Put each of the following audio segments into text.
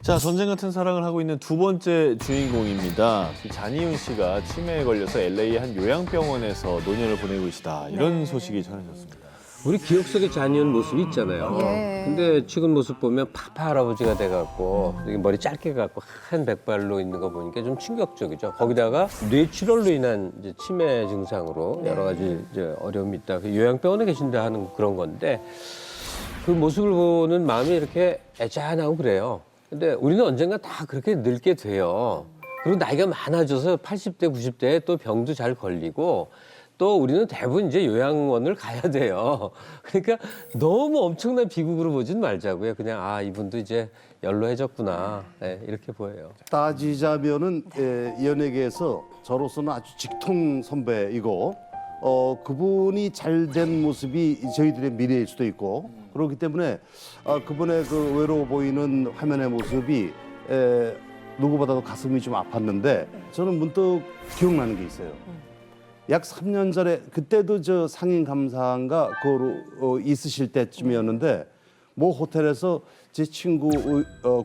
자, 전쟁 같은 사랑을 하고 있는 두 번째 주인공입니다. 잔이윤 씨가 치매에 걸려서 LA 한 요양병원에서 노년을 보내고 계시다. 이런 소식이 전해졌습니다. 우리 기억 속에 잔이윤 모습이 있잖아요. 근데 지금 모습 보면 파파 할아버지가 돼갖고 여기 머리 짧게 갖고 한 백발로 있는 거 보니까 좀 충격적이죠. 거기다가 뇌출혈로 인한 이제 치매 증상으로 여러 가지 이제 어려움이 있다. 그 요양병원에 계신다 하는 그런 건데 그 모습을 보는 마음이 이렇게 애잔하고 그래요. 근데 우리는 언젠가 다 그렇게 늙게 돼요. 그리고 나이가 많아져서 80대, 90대에 또 병도 잘 걸리고 또 우리는 대부분 이제 요양원을 가야 돼요. 그러니까 너무 엄청난 비극으로 보진 말자고요. 그냥 아, 이분도 이제 연로해졌구나. 네, 이렇게 보여요. 따지자면은 연예계에서 저로서는 아주 직통 선배이고 그분이 잘된 모습이 저희들의 미래일 수도 있고 그렇기 때문에 그분의 그 외로워 보이는 화면의 모습이 누구보다도 가슴이 좀 아팠는데 저는 문득 기억나는 게 있어요. 약 3년 전에 그때도 저 상임 감사인가 그 있으실 때쯤이었는데 모 호텔에서 제 친구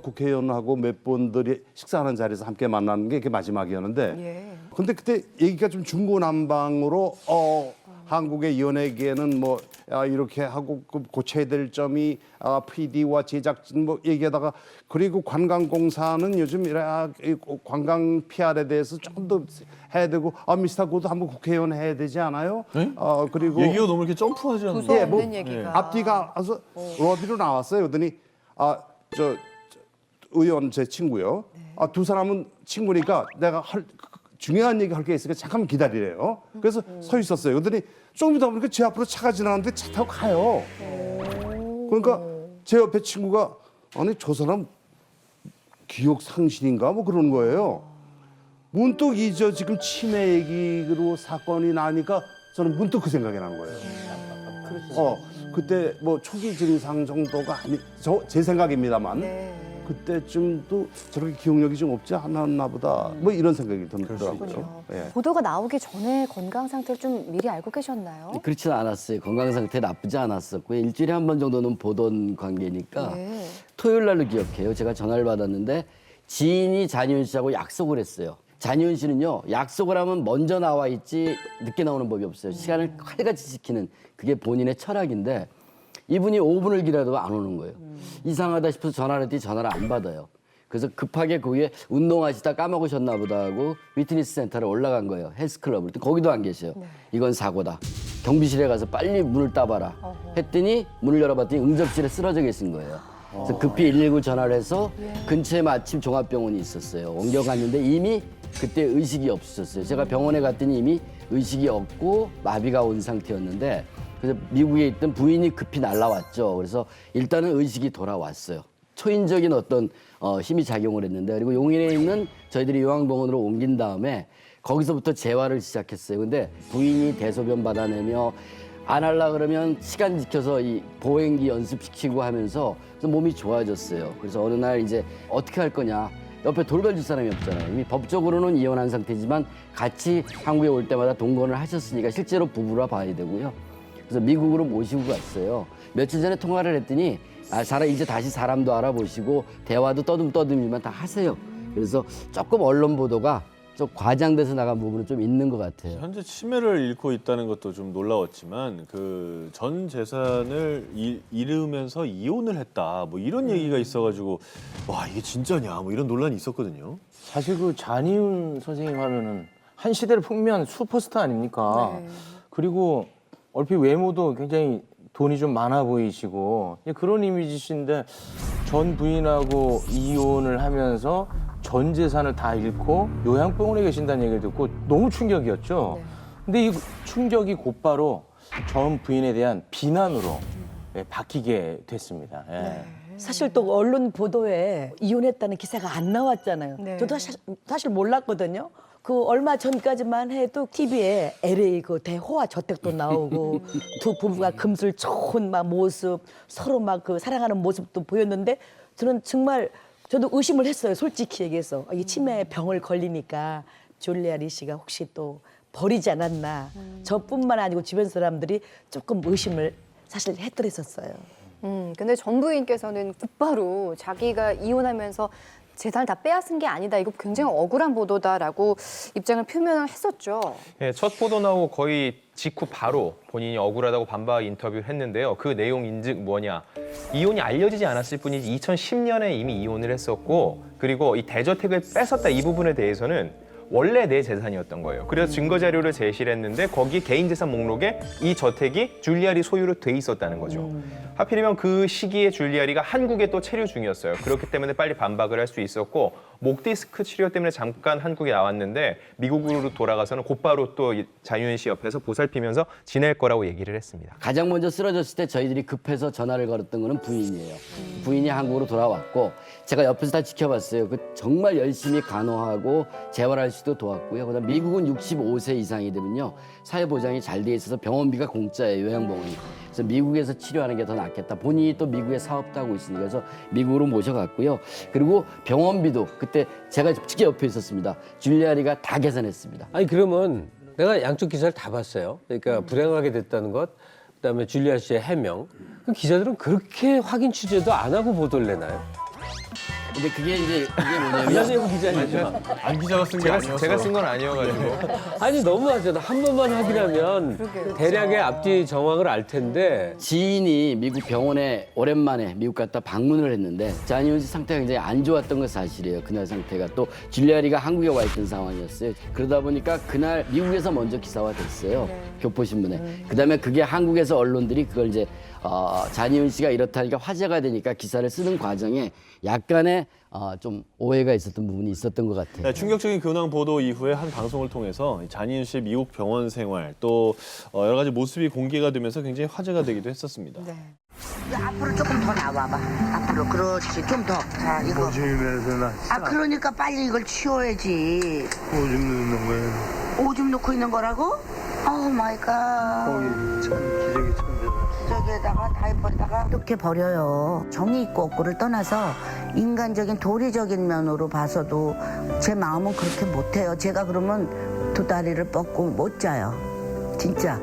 국회의원하고 몇 분들이 식사하는 자리에서 함께 만나는 게 그게 마지막이었는데 근데 그때 얘기가 좀 중구난방으로 한국의 연예계는 뭐 이렇게 하고 고쳐야 될 점이 PD와 제작진 뭐 얘기하다가 그리고 관광공사는 요즘 관광 PR에 대해서 조금 더 해야 되고 미스터 고도 한번 국회의원 해야 되지 않아요? 네? 그리고 얘기가 너무 이렇게 점프하지 않나요? 구성 없는 뭐, 얘기가. 앞뒤가 와서 로비로 나왔어요. 그러더니 저 의원 제 친구요. 두 사람은 친구니까 내가 중요한 얘기 할 게 있으니까 잠깐만 기다리래요. 그래서 서 있었어요. 그러더니 조금 있다 보니까 제 앞으로 차가 지나가는데 차 타고 가요. 그러니까 제 옆에 친구가 아니 저 사람 기억 상실인가 뭐 그러는 거예요. 문득 이저 지금 치매 얘기로 사건이 나니까 저는 문득 그 생각이 나는 거예요. 그때 뭐 초기 증상 정도가 제 생각입니다만 그때쯤도 저렇게 기억력이 좀 없지 않았나 보다 뭐 이런 생각이 들더라고요. 보도가 나오기 전에 건강 상태를 좀 미리 알고 계셨나요? 그렇지는 않았어요. 건강 상태 나쁘지 않았었고요. 일주일에 한 번 정도는 보던 관계니까 토요일 날로 기억해요. 제가 전화를 받았는데 지인이 잔이윤 씨하고 약속을 했어요. 잔이윤 씨는요, 약속을 하면 먼저 나와 있지 늦게 나오는 법이 없어요. 시간을 칼같이 지키는 그게 본인의 철학인데 이분이 5분을 기다려도 안 오는 거예요. 이상하다 싶어서 전화를 했더니 전화를 안 받아요. 그래서 급하게 거기에 운동하시다 까먹으셨나 보다 하고 위트니스 센터로 올라간 거예요. 헬스클럽을. 거기도 안 계세요. 이건 사고다. 경비실에 가서 빨리 문을 따봐라. 했더니 문을 열어봤더니 응접실에 쓰러져 계신 거예요. 그래서 급히 119 전화를 해서 근처에 마침 종합병원이 있었어요. 옮겨갔는데 이미 그때 의식이 없으셨어요. 제가 병원에 갔더니 이미 의식이 없고 마비가 온 상태였는데 그래서 미국에 있던 부인이 급히 날라왔죠. 그래서 일단은 의식이 돌아왔어요. 초인적인 어떤 힘이 작용을 했는데 그리고 용인에 있는 저희들이 요양병원으로 옮긴 다음에 거기서부터 재활을 시작했어요. 근데 부인이 대소변 받아내며 안 하려 그러면 시간 지켜서 이 보행기 연습시키고 하면서 몸이 좋아졌어요. 그래서 어느 날 이제 어떻게 할 거냐. 옆에 돌봐줄 사람이 없잖아요. 이미 법적으로는 이혼한 상태지만 같이 한국에 올 때마다 동거를 하셨으니까 실제로 부부라 봐야 되고요. 그래서 미국으로 모시고 갔어요. 며칠 전에 통화를 했더니 이제 다시 사람도 알아보시고 대화도 떠듬떠듬이만 다 하세요. 그래서 조금 언론 보도가 좀 과장돼서 나간 부분은 좀 있는 것 같아요. 현재 치매를 잃고 있다는 것도 좀 놀라웠지만 그 전 재산을 잃으면서 이혼을 했다. 뭐 이런 얘기가 있어가지고 와 이게 진짜냐 뭐 이런 논란이 있었거든요. 사실 그 잔이윤 선생님 하면은 한 시대를 풍미한 슈퍼스타 아닙니까? 그리고 얼핏 외모도 굉장히 돈이 좀 많아 보이시고 그런 이미지신데 전 부인하고 이혼을 하면서 전 재산을 다 잃고 요양병원에 계신다는 얘기를 듣고 너무 충격이었죠. 근데 이 충격이 곧바로 전 부인에 대한 비난으로 바뀌게 됐습니다. 사실 또 언론 보도에 이혼했다는 기사가 안 나왔잖아요. 네. 저도 사실 몰랐거든요. 그 얼마 전까지만 해도 TV에 LA 그 대호화 저택도 나오고 두 부부가 금슬 좋은 막 모습 서로 막 그 사랑하는 모습도 보였는데 저는 정말 저도 의심을 했어요. 솔직히 얘기해서 이 치매 병을 걸리니까 줄리아 리 씨가 혹시 또 버리지 않았나. 저뿐만 아니고 주변 사람들이 조금 의심을 사실 했더랬었어요. 근데 전 부인께서는 곧바로 자기가 이혼하면서 재산을 다 빼앗은 게 아니다. 이거 굉장히 억울한 보도다라고 입장을 표명을 했었죠. 예, 첫 보도 나오고 거의 직후 바로 본인이 억울하다고 반박 인터뷰를 했는데요. 그 내용인즉 뭐냐. 이혼이 알려지지 않았을 뿐이지 2010년에 이미 이혼을 했었고 그리고 이 대저택을 뺏었다 이 부분에 대해서는 원래 내 재산이었던 거예요. 그래서 증거 자료를 제시를 했는데 거기 개인 재산 목록에 이 저택이 줄리아리 소유로 돼 있었다는 거죠. 하필이면 그 시기에 줄리아리가 한국에 또 체류 중이었어요. 그렇기 때문에 빨리 반박을 할 수 있었고 목 디스크 치료 때문에 잠깐 한국에 나왔는데 미국으로 돌아가서는 곧바로 또 장유인 씨 옆에서 보살피면서 지낼 거라고 얘기를 했습니다. 가장 먼저 쓰러졌을 때 저희들이 급해서 전화를 걸었던 거는 부인이에요. 부인이 한국으로 돌아왔고 제가 옆에서 다 지켜봤어요. 그 정말 열심히 간호하고 재활할 수도 도왔고요. 그다음 미국은 65세 이상이 되면요 사회보장이 잘 돼 있어서 병원비가 공짜예요. 요양병원이. 그래서 미국에서 치료하는 게 더 낫겠다. 본인이 또 미국에 사업도 하고 있으니까 그래서 미국으로 모셔갔고요. 그리고 병원비도 그때 제가 직접 옆에 있었습니다. 줄리아리가 다 계산했습니다. 아니 그러면 내가 양쪽 기사를 다 봤어요. 그러니까 불행하게 됐다는 것, 그다음에 줄리아 씨의 해명. 그 기자들은 그렇게 확인 취재도 안 하고 보도를 내나요? 근데 그게 이제 이게 뭐냐면 안녕하세요 기자님이죠. 안 기자가 쓴 게 아니어서. 제가 쓴 건 아니어가지고. 아니 너무하잖아. 한 번만 확인하면 대략의 앞뒤 정황을 알 텐데. 지인이 미국 병원에 오랜만에 미국 갔다 방문을 했는데 장유인 씨 상태가 굉장히 안 좋았던 건 사실이에요. 그날 상태가 또 줄리아리가 한국에 와 있던 상황이었어요. 그러다 보니까 그날 미국에서 먼저 기사화 됐어요. 교포신문에. 그다음에 그게 한국에서 언론들이 그걸 이제 장유인 씨가 이렇다니까 화제가 되니까 기사를 쓰는 과정에 약간의 좀 오해가 있었던 부분이 있었던 것 같아요. 네, 충격적인 근황 보도 이후에 한 방송을 통해서 장희은 씨의 미국 병원 생활 또 여러 가지 모습이 공개가 되면서 굉장히 화제가 되기도 했었습니다. 네. 앞으로 조금 더 나와봐. 앞으로 그렇지 좀 더. 자 이거. 오줌에서 나 그러니까 빨리 이걸 치워야지. 오줌 넣는 거예요. 오줌 넣고 있는 거라고? 오 마이 갓. 거기 참 기저귀 천재다. 저기에다가 다이퍼에다가 이렇게 버려요. 정이 있고 없고를 떠나서 인간적인 도리적인 면으로 봐서도 제 마음은 그렇게 못해요. 제가 그러면 두 다리를 뻗고 못 자요. 진짜.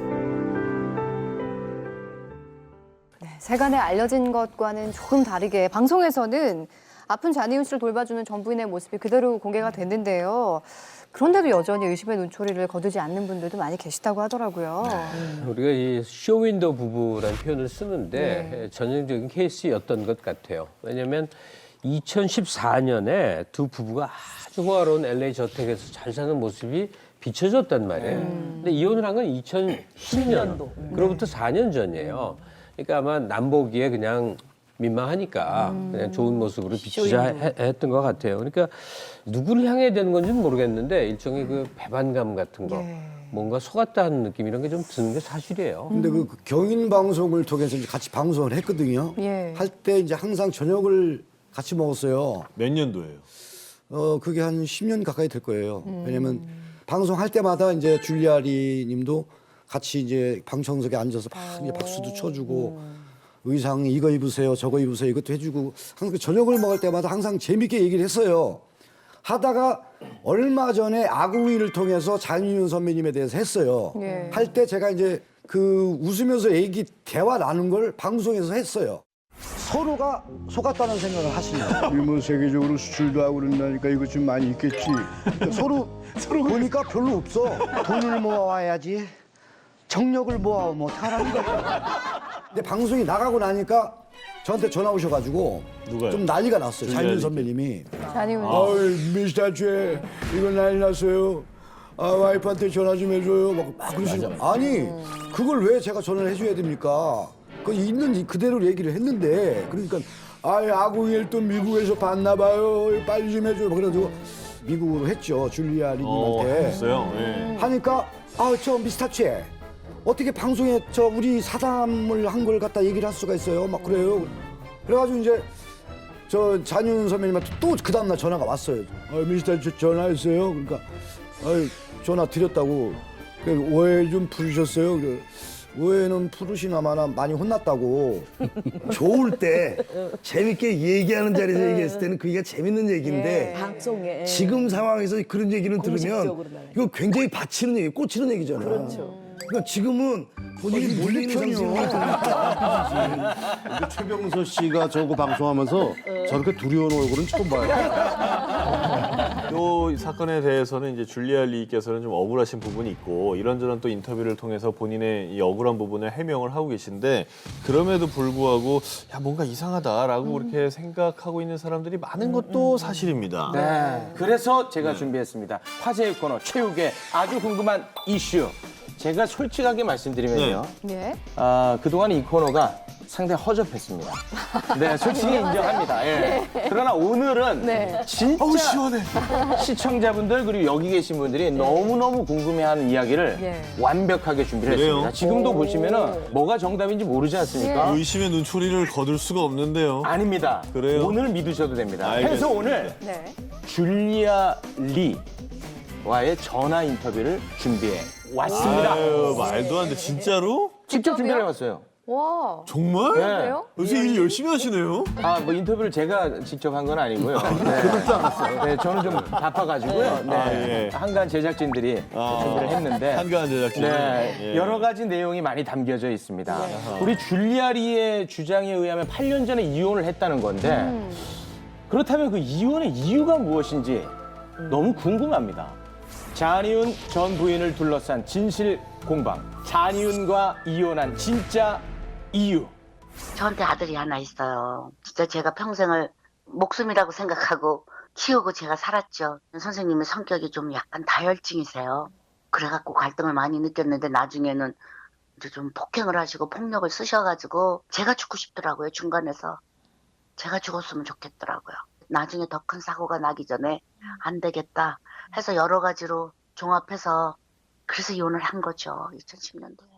네, 세간에 알려진 것과는 조금 다르게 방송에서는 아픈 장희은 씨를 돌봐주는 전 부인의 모습이 그대로 공개가 됐는데요. 그런데도 여전히 의심의 눈초리를 거두지 않는 분들도 많이 계시다고 하더라고요. 우리가 이 쇼윈도 부부라는 표현을 쓰는데 전형적인 케이스였던 것 같아요. 왜냐하면 2014년에 두 부부가 아주 호화로운 LA 저택에서 잘 사는 모습이 비춰졌단 말이에요. 근데 이혼을 한 건 2010년. 그로부터 4년 전이에요. 그러니까 아마 남보기에 그냥 민망하니까 그냥 좋은 모습으로 비추자 했던 것 같아요. 그러니까 누구를 향해야 되는 건지는 모르겠는데 일종의 그 배반감 같은 거, 뭔가 속았다는 느낌 이런 게 좀 드는 게 사실이에요. 근데 그 경인 방송을 통해서 이제 같이 방송을 했거든요. 예. 할 때 이제 항상 저녁을 같이 먹었어요. 몇 년도예요? 그게 한 10년 가까이 될 거예요. 왜냐면 방송할 때마다 이제 줄리아리 님도 같이 이제 방청석에 앉아서 막 이제 박수도 쳐주고 의상 이거 입으세요, 저거 입으세요, 이것도 해주고 항상 그 저녁을 먹을 때마다 항상 재밌게 얘기를 했어요. 하다가 얼마 전에 아구이를 통해서 장윤 선배님에 대해서 했어요. 예. 할 때 제가 이제 그 웃으면서 대화 나눈 걸 방송에서 했어요. 서로가 속았다는 생각을 하시네요. 뭐 세계적으로 수출도 하고 그런다니까 이거 좀 많이 있겠지. 서로 보니까 별로 없어. 돈을 모아와야지. 정력을 모아오면 어떡하라는 거야. 근데 방송이 나가고 나니까 저한테 전화 오셔가지고 누가요? 좀 난리가 났어요. 줄리아리. 장윤 선배님이. 장희은 씨. 어이 미스터 최 이거 난리 났어요. 와이프한테 전화 좀 해줘요. 막 그러시죠. 아니 그걸 왜 제가 전화를 해줘야 됩니까? 그 있는 그대로 얘기를 했는데 그러니까 아구일 또 미국에서 봤나 봐요. 빨리 좀 해줘요. 그래가지고 미국으로 했죠. 줄리아리님한테. 했어요. 예. 하니까 저 미스터 최 어떻게 방송에 우리 사담을 한 걸 갖다 얘기를 할 수가 있어요? 막 그래요. 그래가지고 이제 저 장윤 선배님한테 또 그 다음날 전화가 왔어요. 미스터 최 전화했어요. 그러니까 전화 드렸다고. 오해 좀 풀으셨어요. 그래. 오해는 푸르시나마나 많이 혼났다고. 좋을 때 재밌게 얘기하는 자리에서 얘기했을 때는 그게 재밌는 얘기인데 방송에 지금 상황에서 그런 얘기는 들으면 공식적으로 말해요. 이거 굉장히 받치는 얘기, 꽂히는 얘기잖아요. 그렇죠. 그러니까 지금은 본인이 몰리는 상승을 근데 최병서 씨가 저거 방송하면서 저렇게 두려운 얼굴은 처음 봐요. 이 사건에 대해서는 이제 줄리아 리께서는 좀 억울하신 부분이 있고 이런저런 또 인터뷰를 통해서 본인의 이 억울한 부분을 해명을 하고 계신데 그럼에도 불구하고 야 뭔가 이상하다라고 그렇게 생각하고 있는 사람들이 많은 것도 사실입니다. 네. 그래서 제가 준비했습니다. 화제의 코너 체육의 아주 궁금한 이슈. 제가 솔직하게 말씀드리면요. 네. 그동안 이 코너가 상당히 허접했습니다. 네, 솔직히 인정합니다. 예. 그러나 오늘은 네. 진짜 시청자분들 그리고 여기 계신 분들이 너무너무 궁금해하는 이야기를 네. 완벽하게 준비를 그래요? 했습니다. 지금도 보시면은 뭐가 정답인지 모르지 않습니까? 의심의 눈초리를 거둘 수가 없는데요. 아닙니다. 그래요? 오늘 믿으셔도 됩니다. 알겠습니다. 그래서 오늘 네. 줄리아 리와의 전화 인터뷰를 준비해 왔습니다. 아유, 말도 안 돼. 진짜로? 직접 준비해 왔어요. 와. 정말? 네. 그래요? 요새 일 열심히 하시네요. 뭐 인터뷰를 제가 직접 한 건 아니고요. 그렇지 않았어요. 네, 저는 좀 바빠가지고요. 네, 예. 한간 제작진들이 준비를 했는데. 한가한 제작진. 네, 예. 여러 가지 내용이 많이 담겨져 있습니다. 우리 줄리아 리의 주장에 의하면 8년 전에 이혼을 했다는 건데 그렇다면 그 이혼의 이유가 무엇인지 너무 궁금합니다. 잔이윤 전 부인을 둘러싼 진실 공방. 잔이윤과 이혼한 진짜 이유. 저한테 아들이 하나 있어요. 진짜 제가 평생을 목숨이라고 생각하고 키우고 제가 살았죠. 선생님의 성격이 좀 약간 다혈증이세요. 그래갖고 갈등을 많이 느꼈는데 나중에는 이제 좀 폭행을 하시고 폭력을 쓰셔가지고 제가 죽고 싶더라고요. 중간에서. 제가 죽었으면 좋겠더라고요. 나중에 더 큰 사고가 나기 전에 안 되겠다 해서 여러 가지로 종합해서 그래서 이혼을 한 거죠. 2010년도에.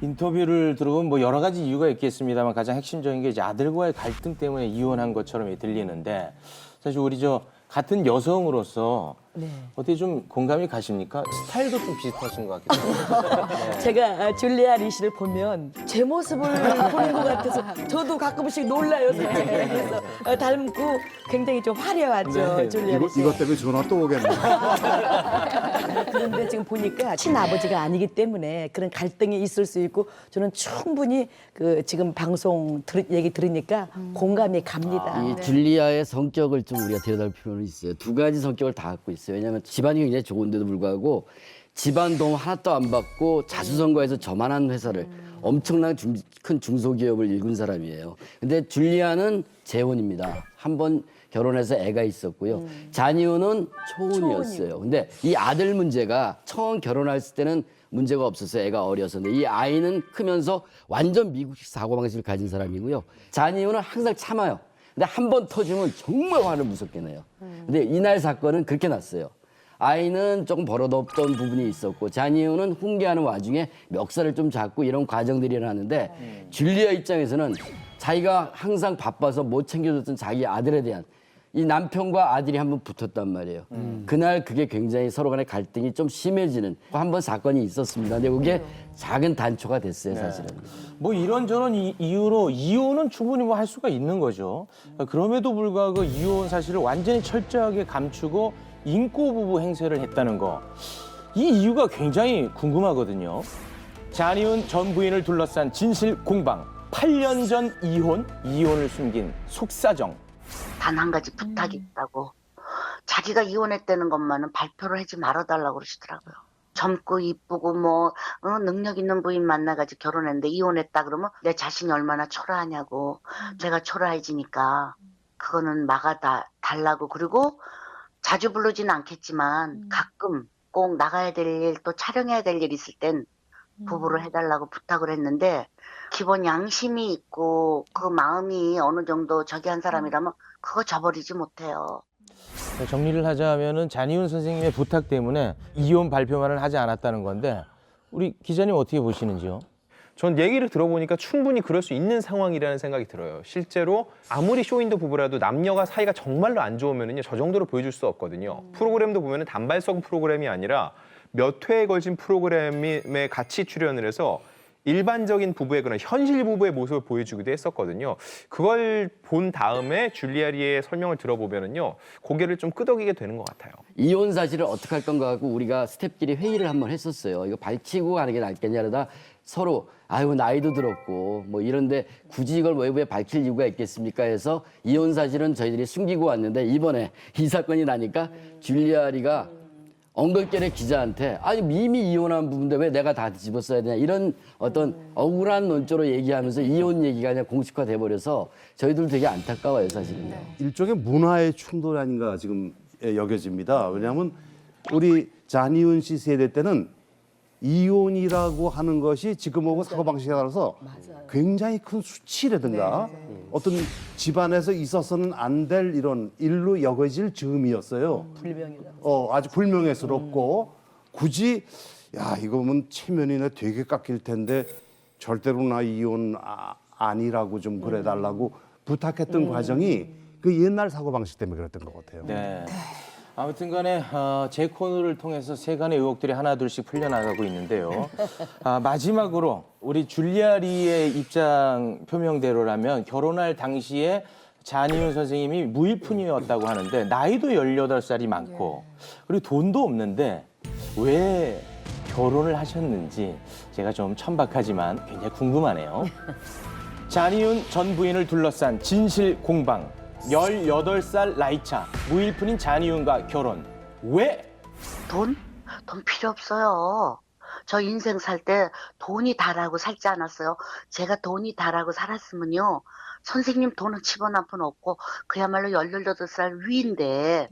인터뷰를 들어보면 뭐 여러 가지 이유가 있겠습니다만 가장 핵심적인 게 이제 아들과의 갈등 때문에 이혼한 것처럼 들리는데 사실 우리 같은 여성으로서 어떻게 좀 공감이 가십니까? 스타일도 좀 비슷하신 것 같기도 하고. 네. 제가 줄리아 리 씨를 보면 제 모습을 보는 것 같아서 저도 가끔씩 놀라요. 사실. 그래서 닮고 굉장히 좀 화려하죠. 네. 줄리아 리 씨. 이것 때문에 전화 또 오겠네. 그런데 지금 보니까 친아버지가 아니기 때문에 그런 갈등이 있을 수 있고 저는 충분히 그 지금 방송 얘기 들으니까 공감이 갑니다. 이 줄리아의 성격을 좀 우리가 들여다볼 필요는 있어요. 두 가지 성격을 다 갖고 있어요. 왜냐하면 집안이 굉장히 좋은데도 불구하고 집안 도움 하나도 안 받고 자수성가해서 저만한 회사를 엄청난 큰 중소기업을 일군 사람이에요. 근데 줄리아는 재혼입니다. 한 번 결혼해서 애가 있었고요. 잔이윤은 초혼이었어요. 근데 이 아들 문제가 처음 결혼했을 때는 문제가 없었어요. 애가 어려서. 근데 이 아이는 크면서 완전 미국식 사고방식을 가진 사람이고요. 잔이윤은 항상 참아요. 근데 한 번 터지면 정말 화를 무섭게 내요. 근데 이날 사건은 그렇게 났어요. 아이는 조금 버릇없던 부분이 있었고 잔이윤은 훈계하는 와중에 멱살을 좀 잡고 이런 과정들이 일어났는데 줄리아 입장에서는 자기가 항상 바빠서 못 챙겨줬던 자기 아들에 대한 이 남편과 아들이 한번 붙었단 말이에요. 그날 그게 굉장히 서로 간의 갈등이 좀 심해지는 한 번 사건이 있었습니다. 근데 그게 작은 단초가 됐어요, 사실은. 뭐 이런저런 이유로 이혼은 충분히 뭐 할 수가 있는 거죠. 그럼에도 불구하고 이혼 사실을 완전히 철저하게 감추고 인고 부부 행세를 했다는 거. 이 이유가 굉장히 궁금하거든요. 잔이윤 전 부인을 둘러싼 진실 공방. 8년 전 이혼을 숨긴 속사정. 단 한 가지 부탁이 있다고. 자기가 이혼했다는 것만은 발표를 하지 말아달라고 그러시더라고요. 젊고 이쁘고 능력 있는 부인 만나가지고 결혼했는데 이혼했다 그러면 내 자신이 얼마나 초라하냐고. 제가 초라해지니까 그거는 막아달라고. 그리고 자주 부르지는 않겠지만 가끔 꼭 나가야 될 일 또 촬영해야 될 일 있을 땐 부부를 해달라고 부탁을 했는데 기본 양심이 있고 그 마음이 어느 정도 저기 한 사람이라면 그거 저버리지 못해요. 정리를 하자면은 잔이윤 선생님의 부탁 때문에 이혼 발표만을 하지 않았다는 건데 우리 기자님 어떻게 보시는지요? 전 얘기를 들어보니까 충분히 그럴 수 있는 상황이라는 생각이 들어요. 실제로 아무리 쇼윈도 부부라도 남녀가 사이가 정말로 안 좋으면은요, 저 정도로 보여줄 수 없거든요. 프로그램도 보면은 단발성 프로그램이 아니라 몇 회에 걸친 프로그램에 같이 출연을 해서 일반적인 부부의 그런 현실 부부의 모습을 보여주기도 했었거든요. 그걸 본 다음에 줄리아리의 설명을 들어보면은요, 고개를 좀 끄덕이게 되는 것 같아요. 이혼 사실을 어떻게 할 건가 하고 우리가 스태프끼리 회의를 한번 했었어요. 이거 밝히고 가는 게 낫겠냐 그러다 서로 아유 나이도 들었고 뭐 이런데 굳이 이걸 외부에 밝힐 이유가 있겠습니까 해서 이혼 사실은 저희들이 숨기고 왔는데 이번에 이 사건이 나니까 줄리아리가 엉겁결에 기자한테 아니 이미 이혼한 부부인데 왜 내가 다 뒤집어 써야 되냐 이런 어떤 억울한 논조로 얘기하면서 이혼 얘기가 그냥 공식화돼 버려서 저희들 되게 안타까워요 사실은요. 일종의 문화의 충돌 아닌가 지금 여겨집니다. 왜냐하면 우리 잔이윤 씨 세대 때는 이혼이라고 하는 것이 지금하고 사고방식에 따라서 굉장히 큰 수치라든가 어떤 집안에서 있어서는 안 될 이런 일로 여겨질 즈음이었어요. 불명이다. 아주 불명예스럽고 굳이 야 이거면 체면이나 되게 깎일 텐데 절대로 나 이혼 아니라고 좀 그래달라고 부탁했던 과정이 그 옛날 사고방식 때문에 그랬던 것 같아요. 네. 아무튼 간에 제 코너를 통해서 세간의 의혹들이 하나둘씩 풀려나가고 있는데요. 마지막으로 우리 줄리아리의 입장 표명대로라면 결혼할 당시에 잔이윤 선생님이 무일푼이었다고 하는데 나이도 18살이 많고 그리고 돈도 없는데 왜 결혼을 하셨는지 제가 좀 천박하지만 굉장히 궁금하네요. 잔이윤 전 부인을 둘러싼 진실 공방. 18살 나이차 무일푼인 잔이윤과 결혼. 왜? 돈 필요 없어요. 저 인생 살 때 돈이 다라고 살지 않았어요. 제가 돈이 다라고 살았으면요. 선생님 돈은 10원 한 푼 없고 그야말로 18살 위인데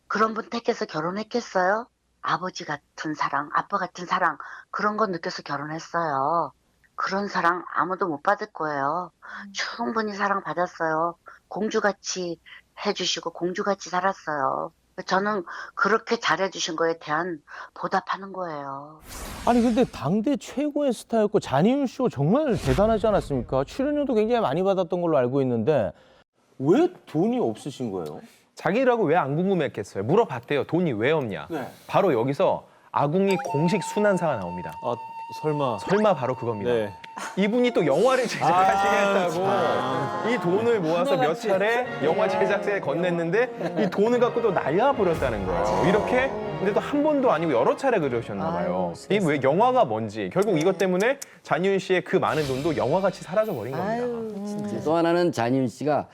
그런 분 택해서 결혼했겠어요? 아버지 같은 사랑, 아빠 같은 사랑 그런 거 느껴서 결혼했어요. 그런 사랑 아무도 못 받을 거예요. 충분히 사랑받았어요. 공주같이 해주시고 공주같이 살았어요. 저는 그렇게 잘해주신 거에 대한 보답하는 거예요. 아니 근데 당대 최고의 스타였고 잔이윤 씨가 정말 대단하지 않았습니까? 출연료도 굉장히 많이 받았던 걸로 알고 있는데 왜 돈이 없으신 거예요? 자기라고 왜 안 궁금했겠어요? 물어봤대요. 돈이 왜 없냐? 네. 바로 여기서 아궁이 공식 순환사가 나옵니다. 설마 바로 그겁니다. 네. 이분이 또 영화를 제작하시겠다고 이 돈을 모아서 몇 차례 영화 제작사에 건넸는데 이 돈을 갖고 또 날려버렸다는 거예요. 이렇게 근데 또 한 번도 아니고 여러 차례 그러셨나 봐요. 이 왜 영화가 뭔지 결국 이것 때문에 잔이윤 씨의 그 많은 돈도 영화같이 사라져버린 겁니다. 또 하나는 잔이윤 씨가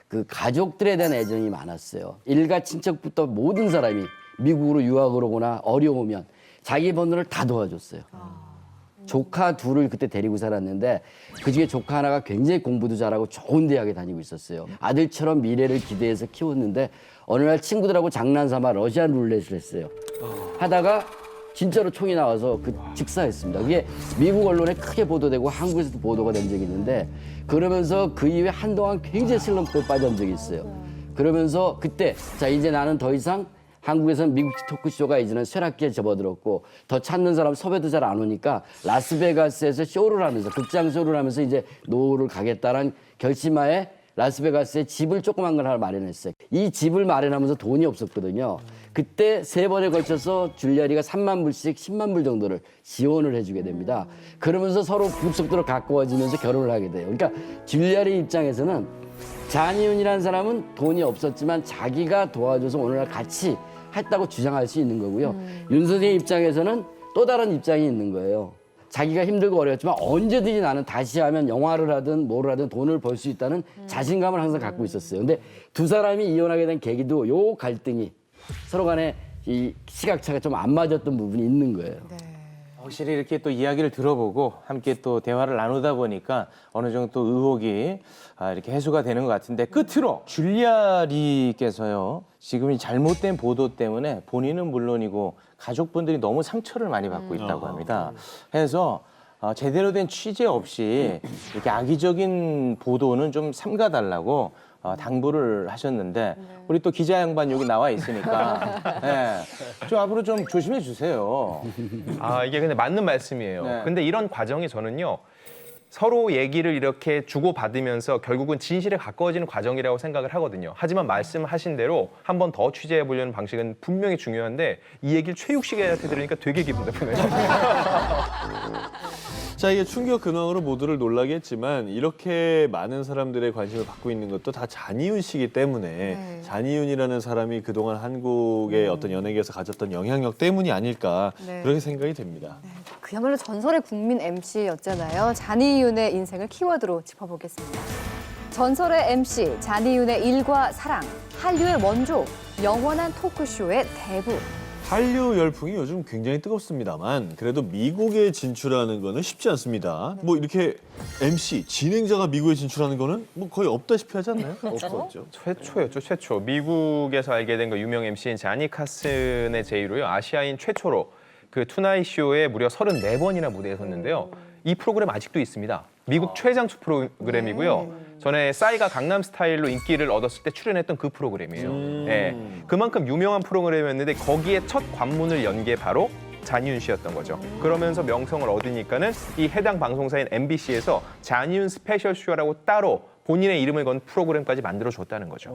그 가족들에 대한 애정이 많았어요. 일가 친척부터 모든 사람이 미국으로 유학을 오거나 어려우면 자기 번호를 다 도와줬어요. 조카 둘을 그때 데리고 살았는데 그중에 조카 하나가 굉장히 공부도 잘하고 좋은 대학에 다니고 있었어요. 아들처럼 미래를 기대해서 키웠는데 어느 날 친구들하고 장난삼아 러시안 룰렛을 했어요. 하다가 진짜로 총이 나와서 즉사했습니다. 그게 미국 언론에 크게 보도되고 한국에서도 보도가 된 적이 있는데 그러면서 그 이후에 한동안 굉장히 슬럼프에 빠진 적이 있어요. 그러면서 그때 자 이제 나는 더 이상 한국에서는 미국 토크쇼가 이제는 쇠락기에 접어들었고 더 찾는 사람 섭외도 잘 안 오니까 라스베가스에서 쇼를 하면서 극장 쇼를 하면서 이제 노후를 가겠다라는 결심하에 라스베가스에 집을 조그만 걸 하나 마련했어요. 이 집을 마련하면서 돈이 없었거든요. 그때 3번에 걸쳐서 줄리아리가 3만 불씩 10만 불 정도를 지원을 해주게 됩니다. 그러면서 서로 급속도로 가까워지면서 결혼을 하게 돼요. 그러니까 줄리아리 입장에서는 잔이윤이라는 사람은 돈이 없었지만 자기가 도와줘서 오늘날 같이 했다고 주장할 수 있는 거고요. 윤 선생님 입장에서는 또 다른 입장이 있는 거예요. 자기가 힘들고 어려웠지만 언제든지 나는 다시 하면 영화를 하든 뭐를 하든 돈을 벌 수 있다는 자신감을 항상 갖고 있었어요. 근데 두 사람이 이혼하게 된 계기도 요 갈등이 서로 간에 이 시각차가 좀 안 맞았던 부분이 있는 거예요. 확실히 이렇게 또 이야기를 들어보고 함께 또 대화를 나누다 보니까 어느 정도 또 의혹이 이렇게 해소가 되는 것 같은데 끝으로 줄리아리께서요 지금 이 잘못된 보도 때문에 본인은 물론이고 가족분들이 너무 상처를 많이 받고 있다고 합니다. 해서 제대로 된 취재 없이 이렇게 악의적인 보도는 좀 삼가달라고 당부를 하셨는데 우리 또 기자 양반 여기 나와 있으니까 좀 앞으로 좀 조심해 주세요. 이게 근데 맞는 말씀이에요. 네. 근데 이런 과정이 저는요. 서로 얘기를 이렇게 주고받으면서 결국은 진실에 가까워지는 과정이라고 생각을 하거든요. 하지만 말씀하신 대로 한 번 더 취재해 보려는 방식은 분명히 중요한데 이 얘기를 최욱 씨한테 들으니까 되게 기분 나쁘네요. 자, 이게 충격 근황으로 모두를 놀라게 했지만 이렇게 많은 사람들의 관심을 받고 있는 것도 다 잔이윤 씨이기 때문에 잔이윤이라는 사람이 그동안 한국의 어떤 연예계에서 가졌던 영향력 때문이 아닐까 그렇게 생각이 됩니다. 그야말로 전설의 국민 MC였잖아요. 잔이윤의 인생을 키워드로 짚어보겠습니다. 전설의 MC 잔이윤의 일과 사랑, 한류의 원조, 영원한 토크쇼의 대부. 한류 열풍이 요즘 굉장히 뜨겁습니다만 그래도 미국에 진출하는 거는 쉽지 않습니다. 뭐 이렇게 MC, 진행자가 미국에 진출하는 거는 뭐 거의 없다시피 하지 않나요? 없었죠. 최초였죠, 최초. 미국에서 알게 된 그 유명 MC인 자니 카슨의 제의로요. 아시아인 최초로 그 투나잇 쇼에 무려 34번이나 무대에 섰는데요. 이 프로그램 아직도 있습니다. 미국 최장수 프로그램이고요. 전에 싸이가 강남 스타일로 인기를 얻었을 때 출연했던 그 프로그램이에요. 네, 그만큼 유명한 프로그램이었는데 거기에 첫 관문을 연 게 바로 잔이윤 씨였던 거죠. 그러면서 명성을 얻으니까는 이 해당 방송사인 MBC에서 잔이윤 스페셜 쇼라고 따로 본인의 이름을 건 프로그램까지 만들어줬다는 거죠.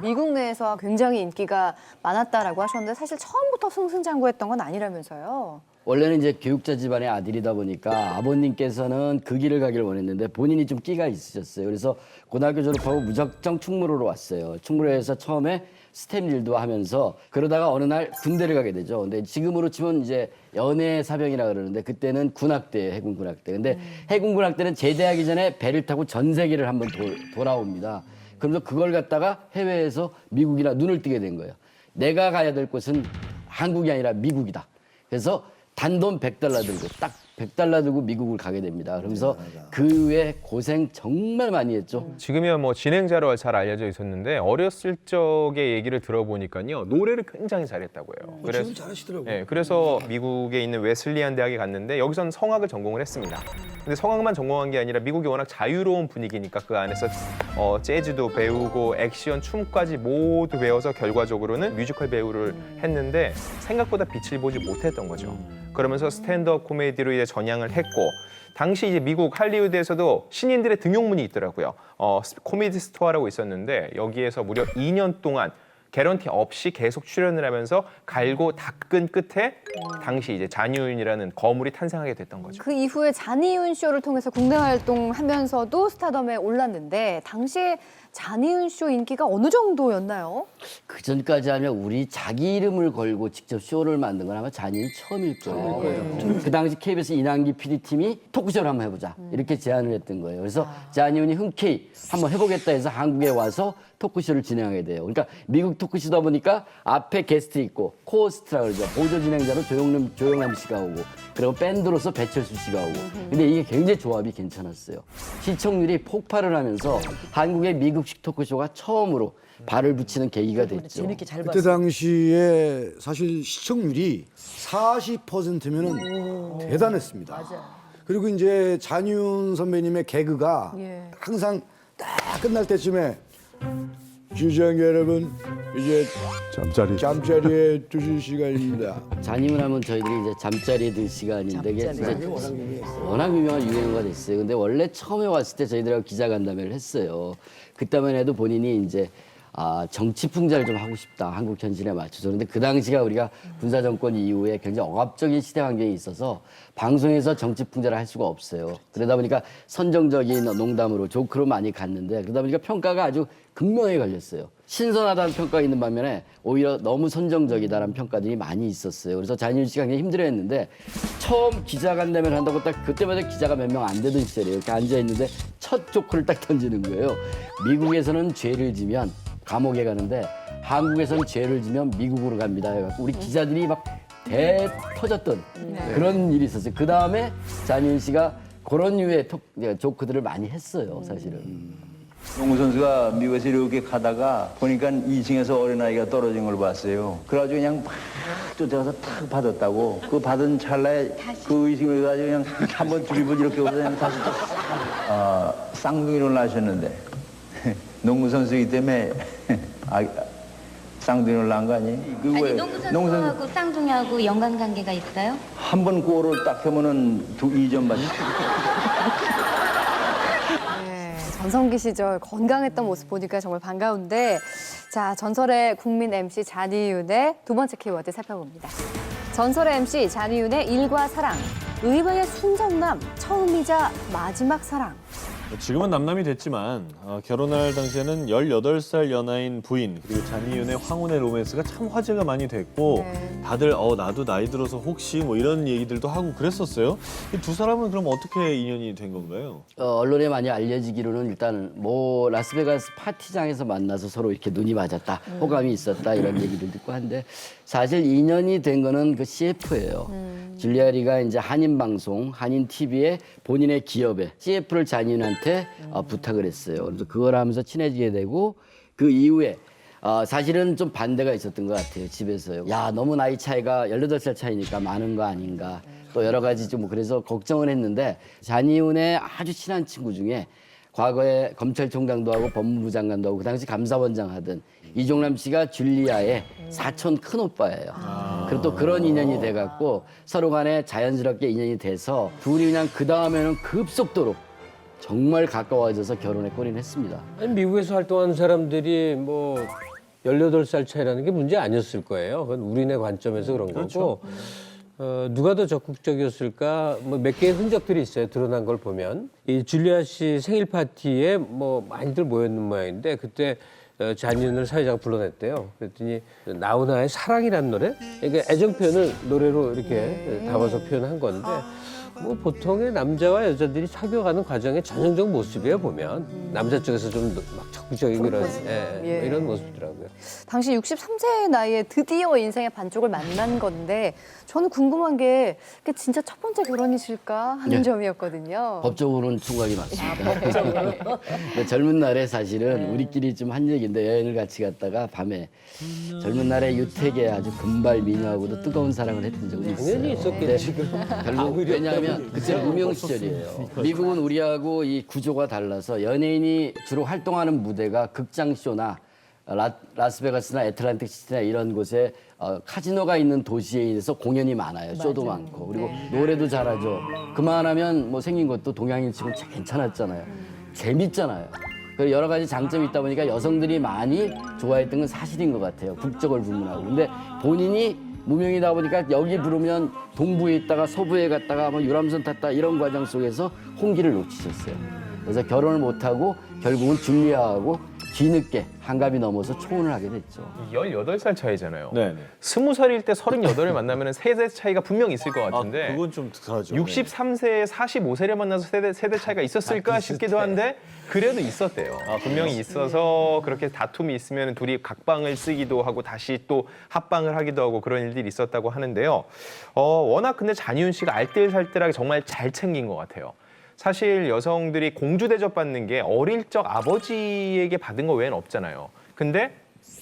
미국 내에서 굉장히 인기가 많았다라고 하셨는데 사실 처음부터 승승장구했던 건 아니라면서요. 원래는 이제 교육자 집안의 아들이다 보니까 아버님께서는 그 길을 가기를 원했는데 본인이 좀 끼가 있으셨어요. 그래서 고등학교 졸업하고 무작정 충무로로 왔어요. 충무로에서 처음에 스텝 일도 하면서 그러다가 어느 날 군대를 가게 되죠. 근데 지금으로 치면 이제 연애 사병이라 그러는데 그때는 군악대예요, 해군 군악대. 근데 해군 군악대는 제대하기 전에 배를 타고 전 세계를 한번 돌아옵니다. 그러면서 그걸 갖다가 해외에서 미국이나 눈을 뜨게 된 거예요. 내가 가야 될 곳은 한국이 아니라 미국이다. 그래서 단돈 $100 들고 딱 $100 들고 미국을 가게 됩니다. 그러면서 그 후에 고생 정말 많이 했죠. 지금이야 뭐 진행자로 잘 알려져 있었는데 어렸을 적의 얘기를 들어보니까요. 노래를 굉장히 잘했다고요. 지금 잘하시더라고요. 네, 그래서 미국에 있는 웨슬리안 대학에 갔는데 여기서는 성악을 전공을 했습니다. 근데 성악만 전공한 게 아니라 미국이 워낙 자유로운 분위기니까 그 안에서 재즈도 배우고 액션, 춤까지 모두 배워서 결과적으로는 뮤지컬 배우를 했는데 생각보다 빛을 보지 못했던 거죠. 그러면서 스탠드업 코미디로 이제 전향을 했고 당시 이제 미국 할리우드에서도 신인들의 등용문이 있더라고요. 코미디 스토어라고 있었는데 여기에서 무려 2년 동안 개런티 없이 계속 출연을 하면서 갈고 닦은 끝에 당시 이제 잔이윤이라는 거물이 탄생하게 됐던 거죠. 그 이후에 잔이윤 쇼를 통해서 국내 활동하면서도 스타덤에 올랐는데 당시에 잔이윤 쇼 인기가 어느 정도였나요? 그 전까지 하면 우리 자기 이름을 걸고 직접 쇼를 만든 건 아마 잔이윤이 처음일 거예요. 그 당시 KBS 이남기 PD팀이 토크쇼를 한번 해보자 이렇게 제안을 했던 거예요. 그래서 잔이윤이 흔쾌히 한번 해보겠다 해서 한국에 와서 토크쇼를 진행하게 돼요. 그러니까 미국 토크쇼다 보니까 앞에 게스트 있고 코호스트라 그러죠. 보조 진행자로 조영남 씨가 오고 그리고 밴드로서 배철수 씨가 오고 근데 이게 굉장히 조합이 괜찮았어요. 시청률이 폭발을 하면서 한국의 미국식 토크쇼가 처음으로 발을 붙이는 계기가 됐죠. 재밌게 잘 그때 봤어요. 당시에 사실 시청률이 40%면은 대단했습니다. 그리고 이제 잔이윤 선배님의 개그가 항상 딱 끝날 때쯤에 시청자 여러분 이제 잠자리에 드실 시간입니다. 잔이윤 하면 저희들이 이제 잠자리에 들 시간인데 이게 워낙 유명한 유행어가 됐어요. 근데 원래 처음에 왔을 때 저희들하고 기자간담회를 했어요. 그때만 해도 본인이 이제 정치 풍자를 좀 하고 싶다. 한국 현실에 맞춰서. 그런데 그 당시가 우리가 군사 정권 이후에 굉장히 억압적인 시대 환경이 있어서 방송에서 정치 풍자를 할 수가 없어요. 그러다 보니까 선정적인 농담으로 조크로 많이 갔는데 그러다 보니까 평가가 아주 극명하게 걸렸어요. 신선하다는 평가가 있는 반면에 오히려 너무 선정적이다라는 평가들이 많이 있었어요. 그래서 잔이윤 씨가 굉장히 힘들어했는데 처음 기자간담회를 한다고 딱 그때마다 기자가 몇 명 안 되던 시절이에요. 이렇게 앉아있는데 첫 조크를 딱 던지는 거예요. 미국에서는 죄를 지면 감옥에 가는데 한국에서는 죄를 지면 미국으로 갑니다. 해갖고 우리 기자들이 막 대 터졌던 그런 일이 있었어요. 그 다음에 잔이윤 씨가 그런 류의 조크들을 많이 했어요, 사실은. 농구 선수가 미국에서 이렇게 가다가 보니까 2층에서 어린아이가 떨어진 걸 봤어요. 그래가지고 그냥 막 쫓아가서 탁 받았다고. 그 받은 찰나에 그 의식을 가지고 그냥 한번 두리번 이렇게 오서 그냥 다시 쌍둥이를 낳으셨는데 농구 선수이기 때문에 쌍둥이를 낳은 거 아니? 아니 농구 선수하고 쌍둥이하고 연관관계가 있어요? 한 번 골을 딱 하면은 2점 받지. 전성기 시절 건강했던 모습 보니까 정말 반가운데 자 전설의 국민 MC 잔이윤의 두 번째 키워드 살펴봅니다. 전설의 MC 잔이윤의 일과 사랑. 의외의 순정남, 처음이자 마지막 사랑. 지금은 남남이 됐지만 결혼할 당시에는 18살 연하인 부인 그리고 잔이윤의 황혼의 로맨스가 참 화제가 많이 됐고 다들 나도 나이 들어서 혹시 뭐 이런 얘기들도 하고 그랬었어요. 이 두 사람은 그럼 어떻게 인연이 된 건가요? 언론에 많이 알려지기로는 일단 뭐 라스베가스 파티장에서 만나서 서로 이렇게 눈이 맞았다, 호감이 있었다 이런 얘기를 듣고 한데 사실 인연이 된 거는 그 CF예요. 줄리아리가 이제 한인 방송, 한인 TV에 본인의 기업에 CF를 잔이윤한테 부탁을 했어요. 그래서 그걸 하면서 친해지게 되고 그 이후에 사실은 좀 반대가 있었던 것 같아요. 집에서요. 야, 너무 나이 차이가 18살 차이니까 많은 거 아닌가. 또 여러 가지 좀 그래서 걱정을 했는데 잔이윤의 아주 친한 친구 중에 과거에 검찰총장도 하고 법무부 장관도 하고 그 당시 감사원장 하던 이종남 씨가 줄리아의 사촌 큰오빠예요. 그리고 또 그런 인연이 돼갖고 서로 간에 자연스럽게 인연이 돼서 둘이 그냥 그 다음에는 급속도로 정말 가까워져서 결혼에 골인했습니다. 아니, 미국에서 활동하는 사람들이 뭐 18살 차이라는 게 문제 아니었을 거예요. 그건 우리네 관점에서 그런 거고. 누가 더 적극적이었을까? 뭐 몇 개의 흔적들이 있어요. 드러난 걸 보면. 이 줄리아 씨 생일 파티에 뭐 많이들 모였는 모양인데 그때 잔이윤을 사회자가 불러냈대요. 그랬더니 나훈아의 사랑이라는 노래? 그러니까 애정 표현을 노래로 이렇게 담아서 표현한 건데 뭐 보통의 남자와 여자들이 사귀어가는 과정의 전형적 모습이에요, 보면. 남자 쪽에서 좀 막 적극적인 그런 이런 모습이더라고요. 당시 63세의 나이에 드디어 인생의 반쪽을 만난 건데 저는 궁금한 게 그게 진짜 첫 번째 결혼이실까 하는 점이었거든요. 법적으로는 총각이 맞습니다. 근데 젊은 날에 사실은 우리끼리 좀 한 얘기인데 여행을 같이 갔다가 밤에 젊은 날에 유택에 아주 금발 미녀하고도 뜨거운 사랑을 했던 적이 있어요. 당연히 있었겠지. 결국 왜냐하면 그때 무명 시절이에요. 미국은 우리하고 이 구조가 달라서 연예인이 주로 활동하는 무대가 극장쇼나 라스베가스나 애틀란틱 시티나 이런 곳에 카지노가 있는 도시에 있어서 공연이 많아요. 쇼도 많고 그리고 노래도 잘하죠. 그만하면 뭐 생긴 것도 동양인 치고 괜찮았잖아요. 재밌잖아요. 그 여러 가지 장점이 있다 보니까 여성들이 많이 좋아했던 건 사실인 것 같아요. 국적을 불문하고. 근데 본인이 무명이다 보니까 여기 부르면 동부에 있다가 서부에 갔다가 뭐 유람선 탔다 이런 과정 속에서 홍기를 놓치셨어요. 그래서 결혼을 못하고 결국은 줄리아하고 뒤늦게 한갑이 넘어서 초혼을 하게 됐죠. 18살 차이잖아요. 네. 20살일 때 38을 만나면 세대 차이가 분명히 있을 것 같은데 그건 좀 덜하죠. 63세에 45세를 만나서 세대 차이가 있었을까 싶기도 한데 그래도 있었대요. 분명히 있어서 그렇게 다툼이 있으면 둘이 각방을 쓰기도 하고 다시 또 합방을 하기도 하고 그런 일들이 있었다고 하는데요. 워낙 근데 잔이윤 씨가 알뜰살뜰하게 정말 잘 챙긴 것 같아요. 사실 여성들이 공주 대접 받는 게 어릴 적 아버지에게 받은 거 외에는 없잖아요. 근데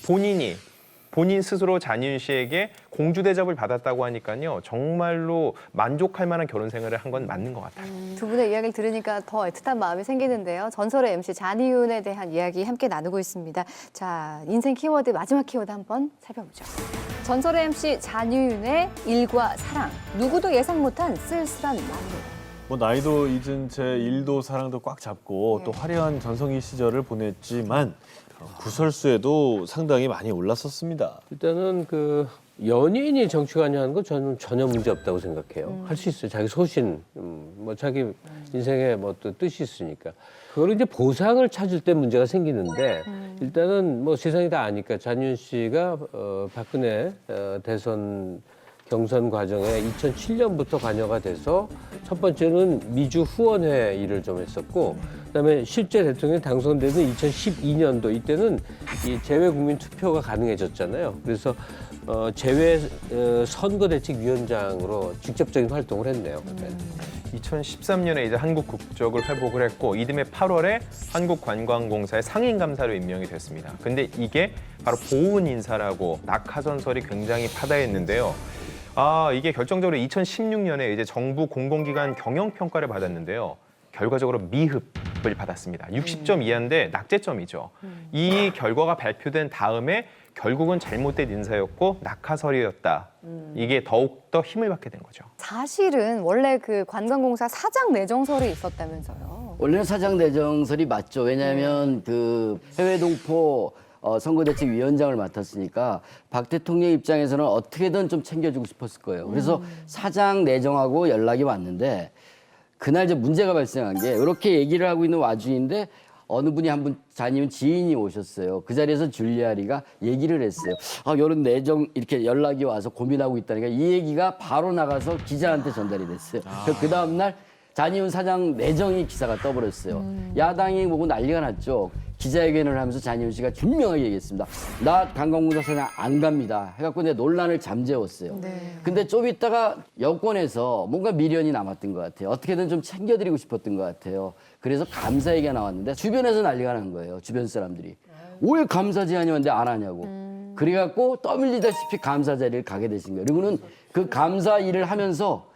본인 스스로 잔이윤 씨에게 공주 대접을 받았다고 하니까요. 정말로 만족할 만한 결혼 생활을 한 건 맞는 것 같아요. 두 분의 이야기를 들으니까 더 애틋한 마음이 생기는데요. 전설의 MC 잔이윤에 대한 이야기 함께 나누고 있습니다. 자, 인생 키워드 마지막 키워드 한번 살펴보죠. 전설의 MC 잔이윤의 일과 사랑. 누구도 예상 못한 쓸쓸한 마무리. 뭐 나이도 잊은 채 일도 사랑도 꽉 잡고 또 화려한 전성기 시절을 보냈지만 구설수에도 상당히 많이 올랐었습니다. 일단은 그 연예인이 정치관여하는 건 저는 전혀 문제 없다고 생각해요. 할 수 있어요. 자기 소신, 뭐 자기 인생에 뭐 또 뜻이 있으니까. 그걸 이제 보상을 찾을 때 문제가 생기는데 일단은 뭐 세상이 다 아니까 잔이윤 씨가 박근혜 대선 경선 과정에 2007년부터 관여가 돼서 첫 번째는 미주 후원회 일을 좀 했었고 그다음에 실제 대통령이 당선되는 2012년도 이때는 이 재외 국민 투표가 가능해졌잖아요. 그래서 재외 선거대책위원장으로 직접적인 활동을 했네요. 2013년에 이제 한국 국적을 회복을 했고 이듬해 8월에 한국관광공사의 상임감사로 임명이 됐습니다. 근데 이게 바로 보훈 인사라고 낙하전설이 굉장히 파다했는데요. 이게 결정적으로 2016년에 이제 정부 공공기관 경영평가를 받았는데요. 결과적으로 미흡을 받았습니다. 60점 이하인데 낙제점이죠. 이 결과가 발표된 다음에 결국은 잘못된 인사였고 낙하설이었다. 이게 더욱더 힘을 받게 된 거죠. 사실은 원래 그 관광공사 사장 내정설이 있었다면서요. 원래는 사장 내정설이 맞죠. 왜냐하면 그 해외 동포 선거대책위원장을 맡았으니까 박 대통령 입장에서는 어떻게든 좀 챙겨주고 싶었을 거예요. 그래서 사장 내정하고 연락이 왔는데 그날 이제 문제가 발생한 게 이렇게 얘기를 하고 있는 와중인데 어느 분이 한 분 자니은 지인이 오셨어요. 그 자리에서 줄리아리가 얘기를 했어요. 이런 내정 이렇게 연락이 와서 고민하고 있다니까 이 얘기가 바로 나가서 기자한테 전달이 됐어요. 그 다음 날 자니은 사장 내정이 기사가 떠버렸어요. 야당이 보고 난리가 났죠. 기자회견을 하면서 자니은 씨가 분명하게 얘기했습니다. 나 관광공사 사장 안 갑니다. 해갖고 내 논란을 잠재웠어요. 근데 좀 있다가 여권에서 뭔가 미련이 남았던 것 같아요. 어떻게든 좀 챙겨드리고 싶었던 것 같아요. 그래서 감사 얘기가 나왔는데 주변에서 난리가 난 거예요. 주변 사람들이. 왜 감사 제안이 왔는데 안 하냐고. 그래갖고 떠밀리다시피 감사 자리를 가게 되신 거예요. 그리고는 그 감사 일을 하면서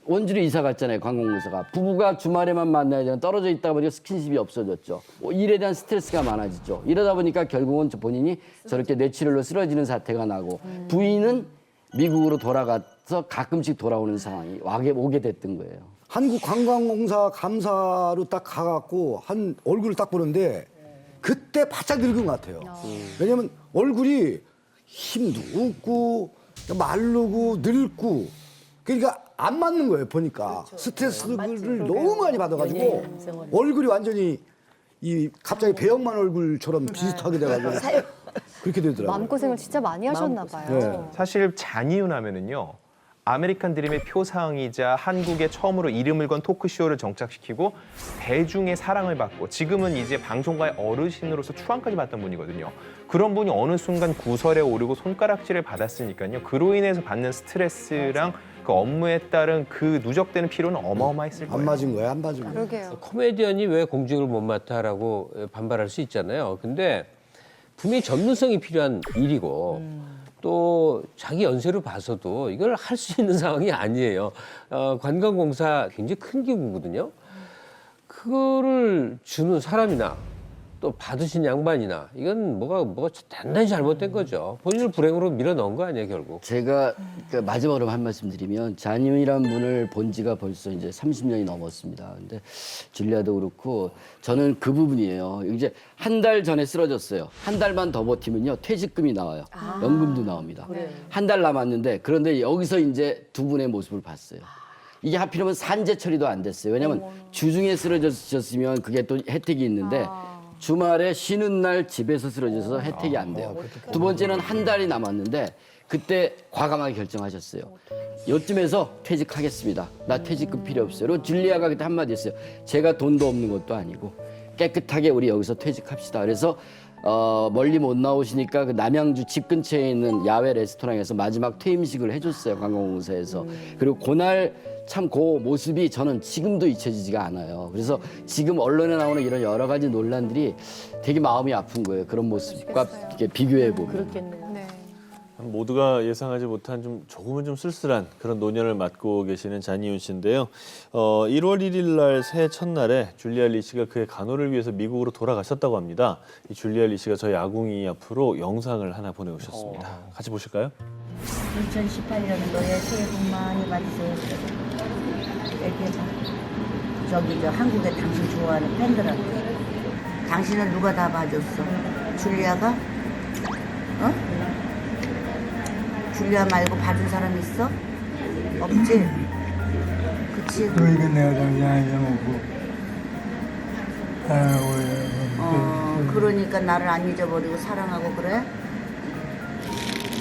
원주로 이사 갔잖아요, 관광공사가. 부부가 주말에만 만나야 되는 떨어져 있다 보니까 스킨십이 없어졌죠. 일에 대한 스트레스가 많아지죠. 이러다 보니까 결국은 본인이 저렇게 뇌출혈로 쓰러지는 사태가 나고 부인은 미국으로 돌아가서 가끔씩 돌아오는 상황이 오게 됐던 거예요. 한국관광공사 감사로 딱 가갖고 한 얼굴을 딱 보는데 그때 바짝 늙은 것 같아요. 왜냐면 얼굴이 힘도 없고 마르고 늙고 그러니까 안 맞는 거예요, 보니까. 스트레스를 너무 많이 받아가지고 얼굴이 완전히 갑자기 배영만 얼굴처럼 비슷하게 돼가지고 그렇게 되더라고요. 마음고생을 진짜 많이 하셨나 봐요. 네. 사실 잔이윤 하면은요. 아메리칸 드림의 표상이자 한국에 처음으로 이름을 건 토크쇼를 정착시키고 대중의 사랑을 받고 지금은 이제 방송가의 어르신으로서 추앙까지 받던 분이거든요. 그런 분이 어느 순간 구설에 오르고 손가락질을 받았으니까요. 그로 인해서 받는 스트레스랑 그 업무에 따른 그 누적되는 피로는 어마어마했을 거예요. 안 맞은 거예요, 안 맞은 거예요. 그러게요. 코미디언이 왜 공직을 못 맡아라고 반발할 수 있잖아요. 근데 분명히 전문성이 필요한 일이고 또 자기 연세로 봐서도 이걸 할 수 있는 상황이 아니에요. 관광공사 굉장히 큰 기구거든요. 그거를 주는 사람이나 또 받으신 양반이나 이건 뭐가 단단히 잘못된 거죠. 본인을 불행으로 밀어넣은 거 아니에요, 결국. 제가 마지막으로 한 말씀 드리면 잔이윤이라는 분을 본 지가 벌써 이제 30년이 넘었습니다. 근데 줄리아도 그렇고 저는 그 부분이에요. 이제 한 달 전에 쓰러졌어요. 한 달만 더 버티면요 퇴직금이 나와요. 연금도 나옵니다. 한 달 남았는데 그런데 여기서 이제 두 분의 모습을 봤어요. 이게 하필이면 산재 처리도 안 됐어요. 왜냐하면 주중에 쓰러졌으면 그게 또 혜택이 있는데 주말에 쉬는 날 집에서 쓰러져서 혜택이 안 돼요. 두 번째는 한 달이 남았는데 그때 과감하게 결정하셨어요. 요쯤에서 퇴직하겠습니다. 나 퇴직금 필요 없어요. 그리고 줄리아가 그때 한마디 했어요. 제가 돈도 없는 것도 아니고 깨끗하게 우리 여기서 퇴직합시다. 그래서 멀리 못 나오시니까 그 남양주 집 근처에 있는 야외 레스토랑에서 마지막 퇴임식을 해줬어요. 관광공사에서. 그리고 그날 참 그 모습이 저는 지금도 잊혀지지가 않아요. 그래서 지금 언론에 나오는 이런 여러 가지 논란들이 되게 마음이 아픈 거예요. 그런 모습과 이렇게 비교해 보면. 그렇겠네요. 네. 모두가 예상하지 못한 조금은 좀 쓸쓸한 그런 노년을 맞고 계시는 잔이윤 씨인데요. 1월 1일 날 새해 첫날에 줄리아 리 씨가 그의 간호를 위해서 미국으로 돌아가셨다고 합니다. 이 줄리아 리 씨가 저희 아궁이 앞으로 영상을 하나 보내오셨습니다. 같이 보실까요? 2018년도에 새해 복 많이 받으세요. 이렇게 저기 한국에 당신 좋아하는 팬들한테 당신은 누가 다 봐줬어? 줄리아가? 어? 줄리아 말고 봐준 사람 있어? 없지? 그치? 그러니까 내가 당장 잊어먹고 그러니까 나를 안 잊어버리고 사랑하고 그래?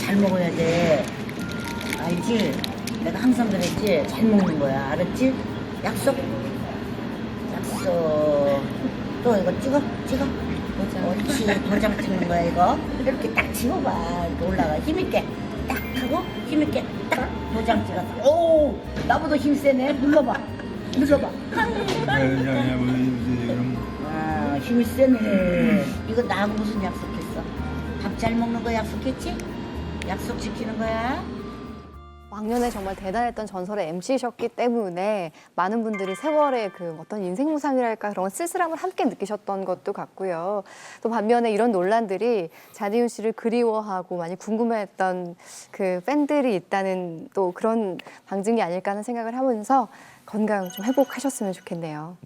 잘 먹어야 돼. 알지? 내가 항상 그랬지? 잘 먹는 거야. 알았지? 약속? 약속. 또 이거 찍어? 옳지. 도장 찍는 거야, 이거. 이렇게 딱 찍어봐. 이렇게 올라가. 힘있게. 딱 하고, 힘있게 딱 도장 찍었어. 오! 나보다 힘 세네. 눌러봐. 아, 힘이 세네. 이거 나하고 무슨 약속했어? 밥 잘 먹는 거 약속했지? 약속 지키는 거야. 왕년에 정말 대단했던 전설의 MC셨기 때문에 많은 분들이 세월의 그 어떤 인생무상이랄까 그런 쓸쓸함을 함께 느끼셨던 것도 같고요. 또 반면에 이런 논란들이 잔이윤 씨를 그리워하고 많이 궁금해했던 그 팬들이 있다는 또 그런 방증이 아닐까 하는 생각을 하면서 건강 좀 회복하셨으면 좋겠네요.